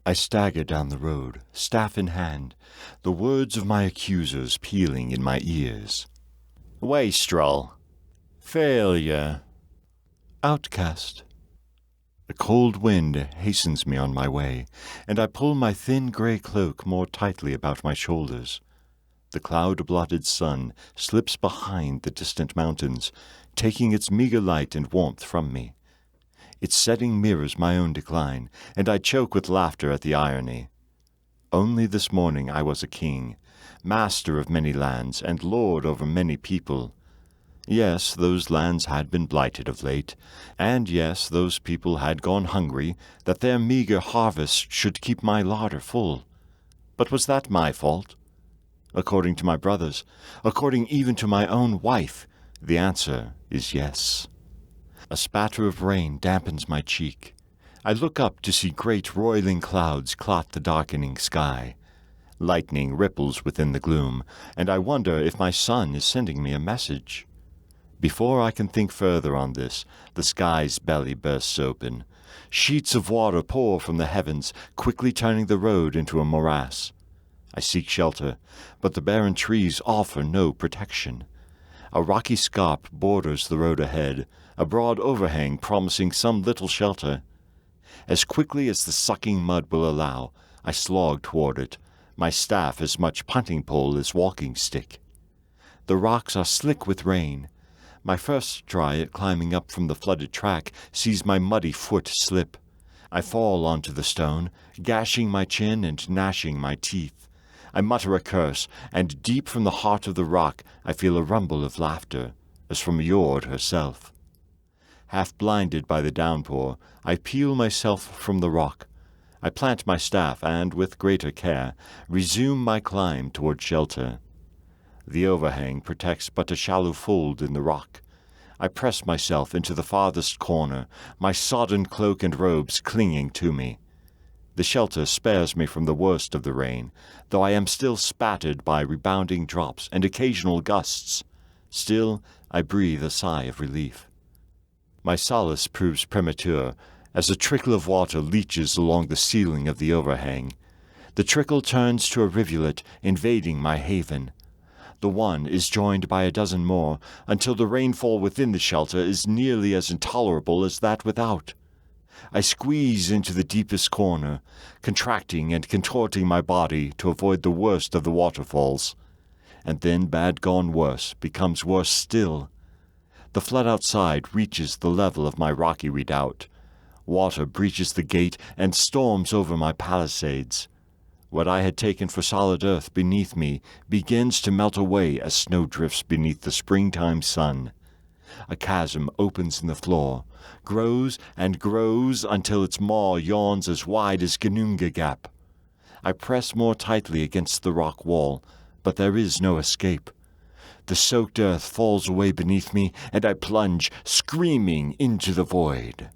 I stagger down the road, staff in hand, the words of my accusers pealing in my ears. Wastrel. Failure. Outcast. A cold wind hastens me on my way, and I pull my thin grey cloak more tightly about my shoulders. The cloud-blotted sun slips behind the distant mountains, taking its meager light and warmth from me. Its setting mirrors my own decline, and I choke with laughter at the irony. Only this morning I was a king, master of many lands, and lord over many people. Yes, those lands had been blighted of late, and yes, those people had gone hungry, that their meager harvest should keep my larder full. But was that my fault? According to my brothers, according even to my own wife, the answer is yes. A spatter of rain dampens my cheek. I look up to see great roiling clouds clot the darkening sky. Lightning ripples within the gloom, and I wonder if my sun is sending me a message. Before I can think further on this, the sky's belly bursts open. Sheets of water pour from the heavens, quickly turning the road into a morass. I seek shelter, but the barren trees offer no protection. A rocky scarp borders the road ahead, a broad overhang promising some little shelter. As quickly as the sucking mud will allow, I slog toward it, my staff as much punting pole as walking stick. The rocks are slick with rain. My first try at climbing up from the flooded track sees my muddy foot slip. I fall onto the stone, gashing my chin and gnashing my teeth. I mutter a curse, and deep from the heart of the rock I feel a rumble of laughter, as from Jord herself. Half blinded by the downpour, I peel myself from the rock. I plant my staff and, with greater care, resume my climb toward shelter. The overhang protects but a shallow fold in the rock. I press myself into the farthest corner, my sodden cloak and robes clinging to me. The shelter spares me from the worst of the rain, though I am still spattered by rebounding drops and occasional gusts. Still, I breathe a sigh of relief. My solace proves premature, as a trickle of water leaches along the ceiling of the overhang. The trickle turns to a rivulet, invading my haven. The one is joined by a dozen more, until the rainfall within the shelter is nearly as intolerable as that without. I squeeze into the deepest corner, contracting and contorting my body to avoid the worst of the waterfalls. And then bad gone worse becomes worse still. The flood outside reaches the level of my rocky redoubt. Water breaches the gate and storms over my palisades. What I had taken for solid earth beneath me begins to melt away as snow drifts beneath the springtime sun. A chasm opens in the floor, grows and grows until its maw yawns as wide as Ginunga Gap. I press more tightly against the rock wall, but there is no escape. The soaked earth falls away beneath me, and I plunge, screaming, into the void.